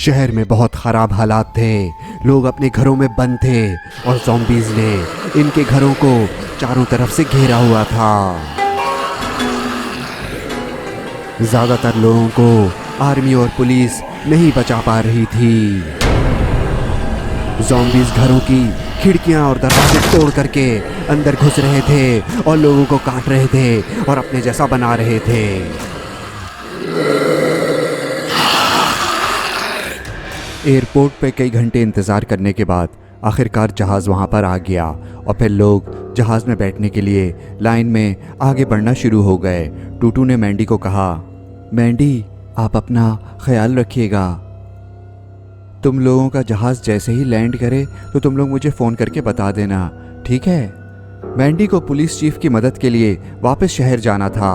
शहर में बहुत ख़राब हालात थे। लोग अपने घरों में बंद थे और ज़ॉम्बीज़ ने इनके घरों को चारों तरफ से घेरा हुआ था। ज़्यादातर लोगों को आर्मी और पुलिस नहीं बचा पा रही थी। ज़ॉम्बीज़ घरों की खिड़कियां और दरवाजे तोड़ करके अंदर घुस रहे थे और लोगों को काट रहे थे और अपने जैसा बना रहे थे। एयरपोर्ट पे कई घंटे इंतज़ार करने के बाद आखिरकार जहाज़ वहाँ पर आ गया और फिर लोग जहाज़ में बैठने के लिए लाइन में आगे बढ़ना शुरू हो गए। टूटू ने मैंडी को कहा, मैंडी आप अपना ख्याल रखिएगा। तुम लोगों का जहाज़ जैसे ही लैंड करे तो तुम लोग मुझे फ़ोन करके बता देना, ठीक है? मैंडी को पुलिस चीफ की मदद के लिए वापस शहर जाना था।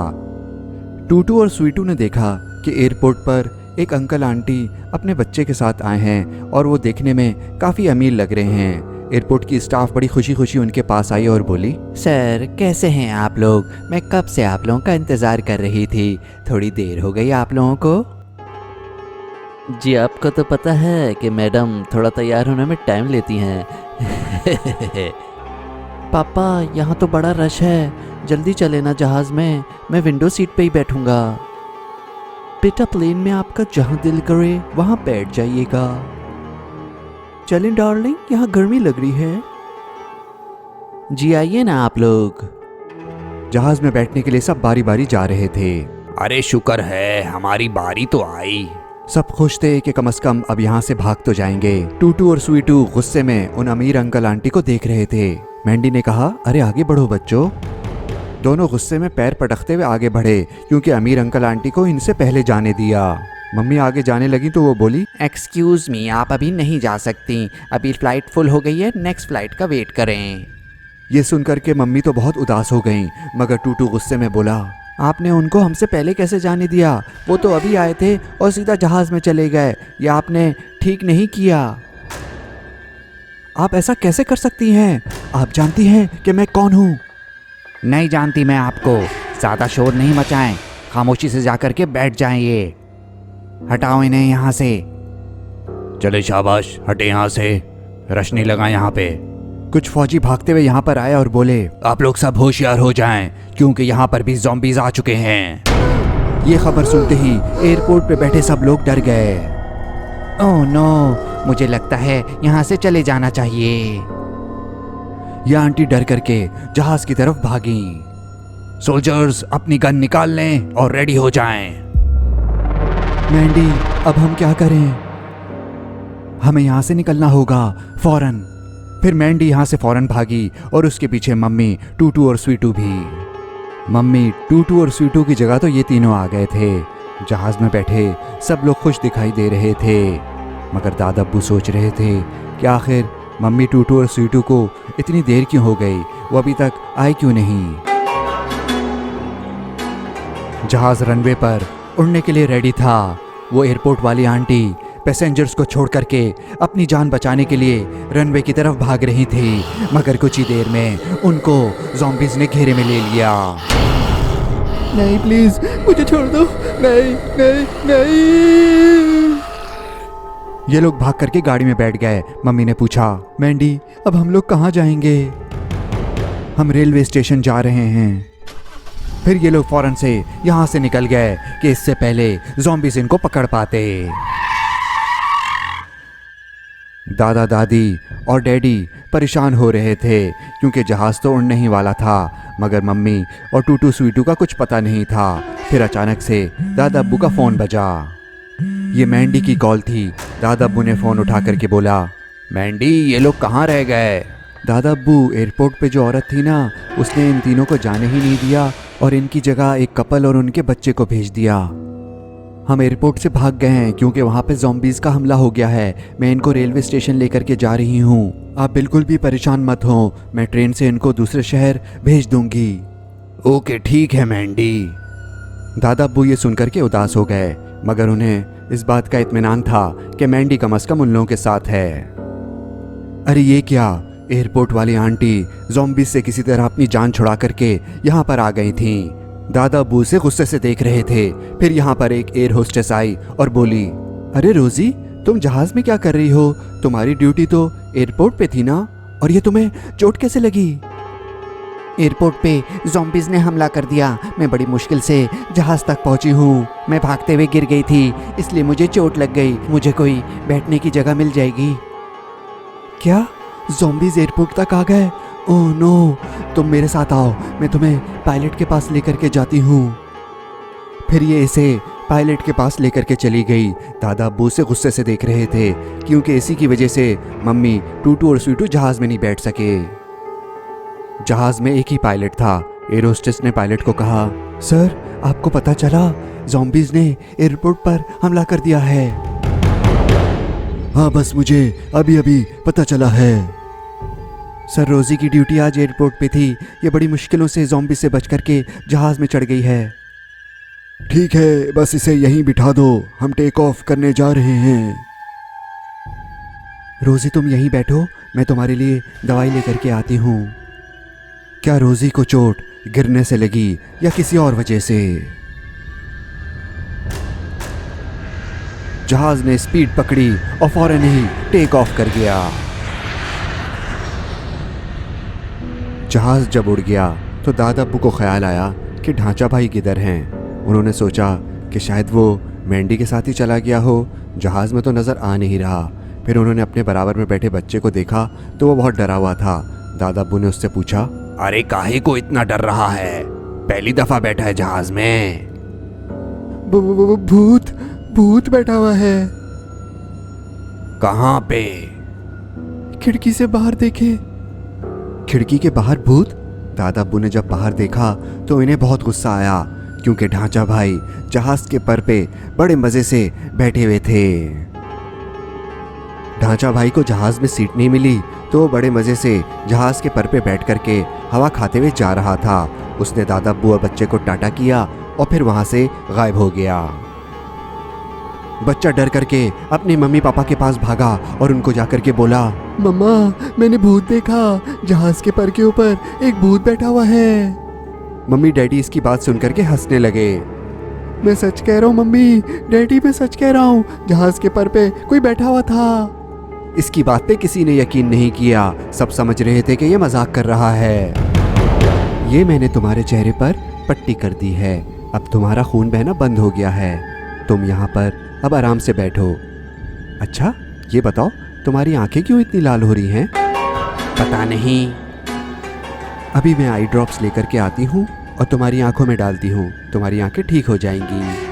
टूटू और स्वीटू ने देखा कि एयरपोर्ट पर एक अंकल आंटी अपने बच्चे के साथ आए हैं और वो देखने में काफ़ी अमीर लग रहे हैं। एयरपोर्ट की स्टाफ बड़ी खुशी खुशी उनके पास आई और बोली, सर कैसे हैं आप लोग? मैं कब से आप लोगों का इंतज़ार कर रही थी। थोड़ी देर हो गई आप लोगों को। जी आपको तो पता है कि मैडम थोड़ा तैयार होने में टाइम लेती हैं। पापा यहाँ तो बड़ा रश है, जल्दी चले ना जहाज़ में, मैं विंडो सीट पे ही बैठूँगा। बेटा प्लेन में आपका जहाँ दिल करे वहाँ बैठ जाइएगा। चलें डार्लिंग, यहाँ गर्मी लग रही है। जी आइए ना आप लोग। जहाज़ में बैठने के लिए सब बारी बारी जा रहे थे। अरे शुक्र है हमारी बारी तो आई। सब खुश थे कि कम से कम अब यहाँ से भाग तो जाएंगे। टूटू और स्वीटू गुस्से में उन अमीर अंकल आंटी को देख रहे थे। मैंडी ने कहा, अरे आगे बढ़ो बच्चों। दोनों गुस्से में पैर पटकते हुए आगे बढ़े क्योंकि अमीर अंकल आंटी को इनसे पहले जाने दिया। मम्मी आगे जाने लगी तो वो बोली, एक्सक्यूज़ मी, आप अभी नहीं जा सकती, अभी फ़्लाइट फुल हो गई है, नेक्स्ट फ़्लाइट का वेट करें। ये सुनकर के मम्मी तो बहुत उदास हो गईं, मगर टूटू गुस्से में बोला, आपने उनको हमसे पहले कैसे जाने दिया? वो तो अभी आए थे और सीधा जहाज़ में चले गए। ये आपने ठीक नहीं किया। आप ऐसा कैसे कर सकती हैं? आप जानती हैं कि मैं कौन हूँ? नहीं जानती मैं आपको। ज़्यादा शोर नहीं मचाएं, खामोशी से जाकर के बैठ जाएं। ये हटाओ इन्हें यहाँ से। चले शाबाश, हटे यहाँ से, रश नहीं लगा यहाँ पे। कुछ फौजी भागते हुए यहाँ पर आए और बोले, आप लोग सब होशियार हो जाएं क्योंकि यहाँ पर भी ज़ॉम्बीज़ आ चुके हैं। ये खबर सुनते ही एयरपोर्ट पे बैठे सब लोग डर गए। ओह नो, मुझे लगता है यहाँ से चले जाना चाहिए। यह आंटी डर करके जहाज़ की तरफ भागी। सोल्जर्स अपनी गन निकाल लें और रेडी हो जाएं। मैंडी अब हम क्या करें? हमें यहाँ से निकलना होगा फौरन। फिर मैंडी यहाँ से फौरन भागी और उसके पीछे मम्मी, टूटू और स्वीटू भी। मम्मी, टूटू और स्वीटू की जगह तो ये तीनों आ गए थे। जहाज़ में बैठे सब लोग खुश दिखाई दे रहे थे, मगर दादा अब्बू सोच रहे थे कि आखिर मम्मी, टूटू और स्वीटू को इतनी देर क्यों हो गई, वो अभी तक आए क्यों नहीं। जहाज़ रनवे पर उड़ने के लिए रेडी था। वो एयरपोर्ट वाली आंटी पैसेंजर्स को छोड़ करके अपनी जान बचाने के लिए रनवे की तरफ भाग रही थी, मगर कुछ ही देर में उनको ज़ॉम्बीज़ ने घेरे में ले लिया। नहीं प्लीज़ मुझे छोड़ दो, नहीं नहीं नहीं। ये लोग भाग करके गाड़ी में बैठ गए। मम्मी ने पूछा, मैंडी अब हम लोग कहाँ जाएंगे? हम रेलवे स्टेशन जा रहे हैं। फिर ये लोग फौरन से यहाँ से निकल गए कि इससे पहले ज़ॉम्बीज़ इनको पकड़ पाते। दादा दादी और डैडी परेशान हो रहे थे क्योंकि जहाज़ तो उड़ने ही वाला था, मगर मम्मी और टूटू स्वीटू का कुछ पता नहीं था। फिर अचानक से दादा अब्बू का फ़ोन बजा। ये मैंडी की कॉल थी। दादा अब्बू ने फ़ोन उठा करके बोला, मैंडी ये लोग कहाँ रह गए? दादा अब्बू, एयरपोर्ट पे जो औरत थी ना, उसने इन तीनों को जाने ही नहीं दिया और इनकी जगह एक कपल और उनके बच्चे को भेज दिया। हम एयरपोर्ट से भाग गए हैं क्योंकि वहाँ पे ज़ॉम्बीज़ का हमला हो गया है। मैं इनको रेलवे स्टेशन लेकर के जा रही हूँ। आप बिल्कुल भी परेशान मत हो, मैं ट्रेन से इनको दूसरे शहर भेज दूँगी। ओके ठीक है मैंडी। दादा अब्बू ये सुनकर के उदास हो गए, मगर उन्हें इस बात का इत्मीनान था कि मैंडी कम से कम उन लोगों के साथ है। अरे ये क्या, एयरपोर्ट वाली आंटी ज़ॉम्बीज़ से किसी तरह अपनी जान छुड़ा करके यहाँ पर आ गई थीं। दादा अब्बू से गुस्से से देख रहे थे। फिर यहाँ पर एक एयर होस्टेस आई और बोली, अरे रोज़ी तुम जहाज में क्या कर रही हो? तुम्हारी ड्यूटी तो एयरपोर्ट पे थी ना? और ये तुम्हें चोट कैसे लगी? एयरपोर्ट पे ज़ॉम्बीज़ ने हमला कर दिया। मैं बड़ी मुश्किल से जहाज़ तक पहुंची हूँ। मैं भागते हुए गिर गई थी, इसलिए मुझे चोट लग गई। मुझे कोई बैठने की जगह मिल जाएगी? क्या ज़ॉम्बीज़ एयरपोर्ट तक आ गए? ओह नो, तुम मेरे साथ आओ, मैं तुम्हें पायलट के पास लेकर के जाती हूँ। फिर ये इसे पायलट के पास लेकर के चली गई। दादा अब्बू से गुस्से से देख रहे थे क्योंकि इसी की वजह से मम्मी टूटू और स्वीटू जहाज में नहीं बैठ सके। जहाज में एक ही पायलट था। एयर होस्टेस ने पायलट को कहा, सर आपको पता चला ज़ॉम्बीज़ ने एयरपोर्ट पर हमला कर दिया है। हाँ बस मुझे अभी अभी पता चला है। सर रोज़ी की ड्यूटी आज एयरपोर्ट पे थी। ये बड़ी मुश्किलों से ज़ॉम्बी से बच करके जहाज़ में चढ़ गई है। ठीक है, बस इसे यहीं बिठा दो, हम टेक ऑफ करने जा रहे हैं। रोज़ी तुम यहीं बैठो, मैं तुम्हारे लिए दवाई लेकर के आती हूँ। क्या रोज़ी को चोट गिरने से लगी या किसी और वजह से? जहाज ने स्पीड पकड़ी और फौरन ही टेक ऑफ कर गया। जहाज जब उड़ गया तो दादा अब्बू को ख्याल आया कि ढांचा भाई किधर हैं। उन्होंने सोचा कि शायद वो मैंडी के साथ ही चला गया हो। जहाज में तो नज़र आ नहीं रहा। फिर उन्होंने अपने बराबर में बैठे बच्चे को देखा तो वो बहुत डरा हुआ था। दादा अब्बू ने उससे पूछा, अरे काहे को इतना डर रहा है? पहली दफा बैठा है जहाज में। भूत भूत बैठा हुआ है। कहाँ पे? खिड़की से बाहर देखे। खिड़की के बाहर भूत? दादा अब्बू ने जब बाहर देखा तो इन्हें बहुत गुस्सा आया क्योंकि ढांचा भाई जहाज के पर पे बड़े मज़े से बैठे हुए थे। ढांचा भाई को जहाज में सीट नहीं मिली तो वो बड़े मज़े से जहाज के पर पे बैठ करके हवा खाते हुए जा रहा था। उसने दादा अब्बू और बच्चे को टाटा किया और फिर वहाँ से गायब हो गया। बच्चा डर करके अपने मम्मी पापा के पास भागा और उनको जाकर के बोला, मम्मा मैंने भूत देखा, जहाज के पर के ऊपर एक भूत बैठा हुआ है। मम्मी डैडी इसकी बात सुन करके हंसने लगे। मैं सच कह रहा हूँ मम्मी, डैडी मैं सच कह रहा हूँ, जहाज के पर पे कोई बैठा हुआ था। इसकी बात पे किसी ने यकीन नहीं किया। सब समझ रहे थे कि ये मजाक कर रहा है। ये मैंने तुम्हारे चेहरे पर पट्टी कर दी है, अब तुम्हारा खून बहना बंद हो गया है। तुम यहाँ पर अब आराम से बैठो। अच्छा ये बताओ तुम्हारी आंखें क्यों इतनी लाल हो रही हैं? पता नहीं। अभी मैं आई ड्रॉप्स लेकर के आती हूँ और तुम्हारी आंखों में डालती हूँ, तुम्हारी आंखें ठीक हो जाएंगी।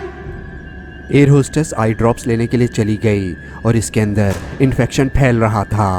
एयर होस्टेस आई ड्रॉप्स लेने के लिए चली गई और इसके अंदर इन्फेक्शन फैल रहा था।